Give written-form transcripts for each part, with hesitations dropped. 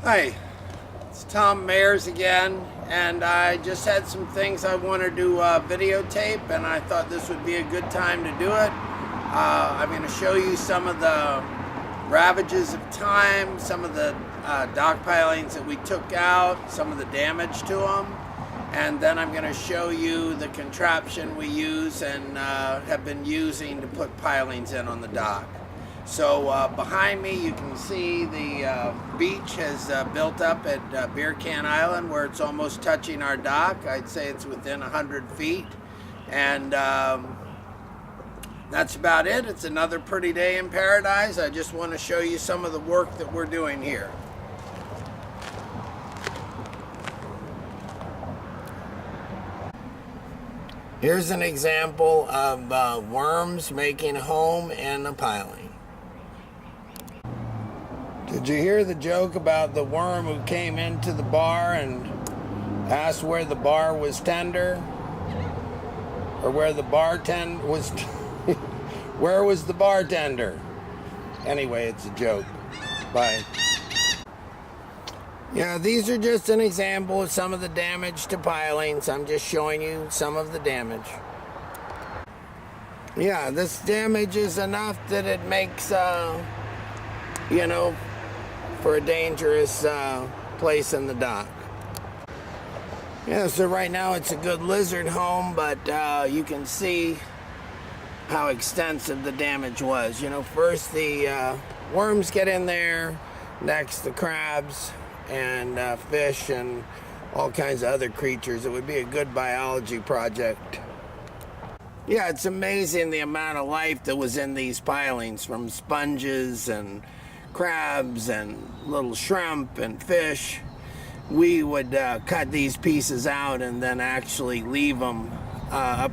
Hi, it's Tom Mayers again, and I just had some things I wanted to videotape, and I thought this would be a good time to do it. I'm going to show you some of the ravages of time, some of the dock pilings that we took out, some of the damage to them, and then I'm going to show you the contraption we use and have been using to put pilings in on the dock. So behind me you can see the beach has built up at Beer Can Island, where it's almost touching our dock. I'd say it's within 100 feet, and that's about it. It's another pretty day in paradise. I just want to show you some of the work that we're doing here. Here's an example of worms making a home in a piling. Did you hear the joke about the worm who came into the bar and asked where the bar was tender? Or where the bartender was... Where was the bartender? Anyway, it's a joke. Bye. Yeah, these are just an example of some of the damage to pilings. I'm just showing you some of the damage. Yeah, this damage is enough that it makes, you know, for a dangerous place in the dock. Yeah, so right now it's a good lizard home, but you can see how extensive the damage was. You know, first the worms get in there, next the crabs and fish and all kinds of other creatures. It would be a good biology project. Yeah, it's amazing the amount of life that was in these pilings, from sponges and crabs and little shrimp and fish. We would cut these pieces out and then actually leave them up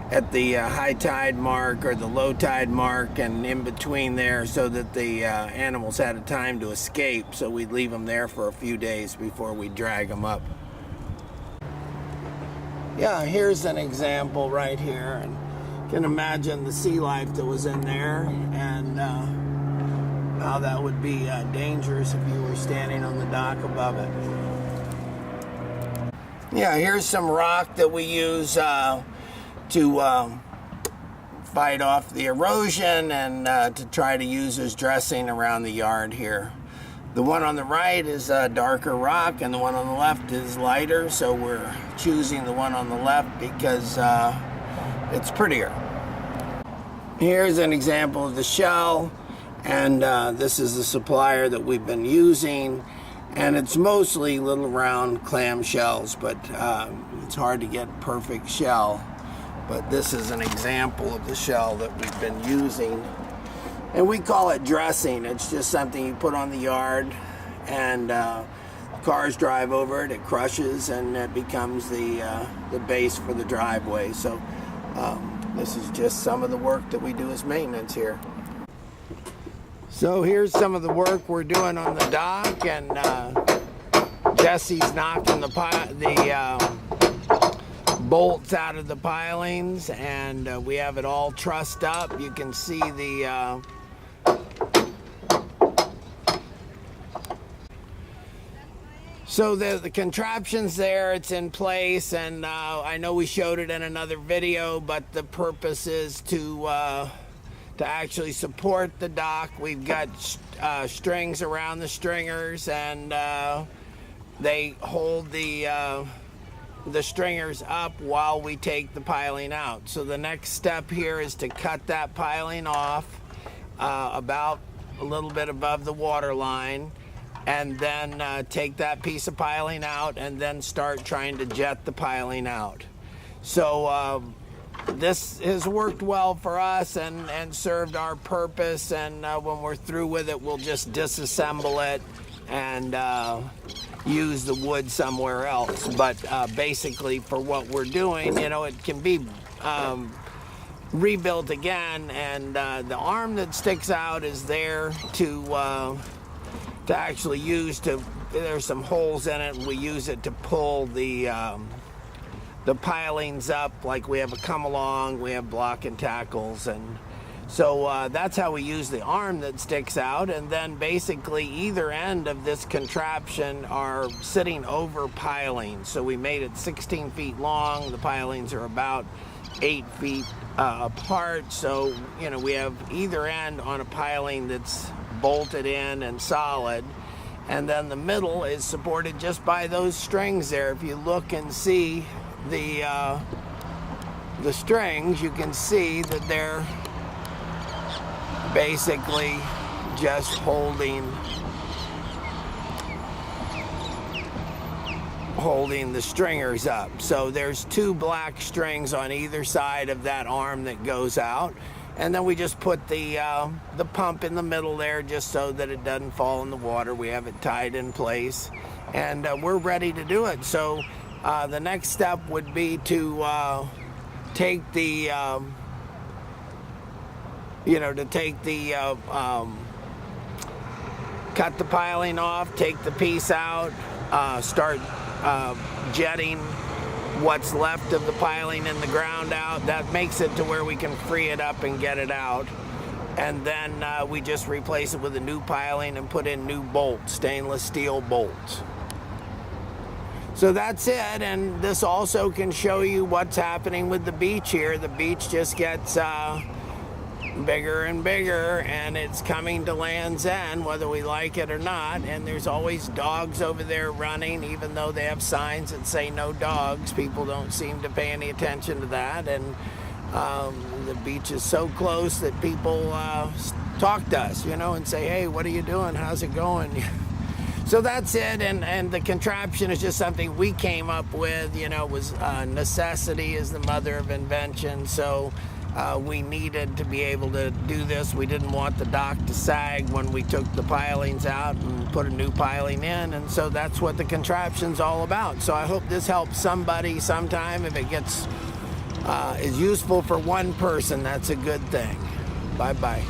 at the high tide mark or the low tide mark and in between there, so that the animals had a time to escape. So we'd leave them there for a few days before we drag them up. Yeah, here's an example right here, and you can imagine the sea life that was in there, and how that would be dangerous if you were standing on the dock above it. Yeah, here's some rock that we use to fight off the erosion and to try to use as dressing around the yard here. The one on the right is darker rock, and the one on the left is lighter, so we're choosing the one on the left because it's prettier. Here's an example of the shell, and this is the supplier that we've been using, and it's mostly little round clam shells, but it's hard to get perfect shell. But this is an example of the shell that we've been using, and we call it dressing. It's just something you put on the yard, and cars drive over it, it crushes, and it becomes the base for the driveway. So this is just some of the work that we do as maintenance here. So here's some of the work we're doing on the dock, and Jesse's knocking the bolts out of the pilings, and we have it all trussed up. You can see the so the contraption's there, it's in place, and I know we showed it in another video, but the purpose is to actually support the dock. We've got strings around the stringers, and they hold the stringers up while we take the piling out. So the next step here is to cut that piling off about a little bit above the water line, and then take that piece of piling out and then start trying to jet the piling out. So this has worked well for us and served our purpose, and when we're through with it, we'll just disassemble it and use the wood somewhere else. But basically, for what we're doing, you know, it can be rebuilt again, and the arm that sticks out is there to actually use to. There's some holes in it, and we use it to pull the pilings up. Like we have a come along, we have block and tackles, and So that's how we use the arm that sticks out, and then basically either end of this contraption are sitting over pilings. So we made it 16 feet long. The pilings are about 8 feet apart. So, you know, we have either end on a piling that's bolted in and solid, and then the middle is supported just by those strings there. If you look and see the strings, you can see that they're basically just holding the stringers up. So there's 2 black strings on either side of that arm that goes out, and then we just put the pump in the middle there just so that it doesn't fall in the water. We have it tied in place, and we're ready to do it. So the next step would be to take the cut the piling off, take the piece out, start jetting what's left of the piling in the ground out. That makes it to where we can free it up and get it out. And then we just replace it with a new piling and put in new bolts, stainless steel bolts. So that's it, and this also can show you what's happening with the beach here. The beach just gets bigger and bigger, and it's coming to Land's End whether we like it or not. And there's always dogs over there running, even though they have signs that say no dogs. People don't seem to pay any attention to that, and the beach is so close that people talk to us, you know, and say, hey, what are you doing, how's it going? So that's it, and the contraption is just something we came up with. You know, it was necessity is the mother of invention. So we needed to be able to do this. We didn't want the dock to sag when we took the pilings out and put a new piling in, and so that's what the contraption's all about. So I hope this helps somebody sometime. If it gets is useful for one person, that's a good thing. Bye-bye.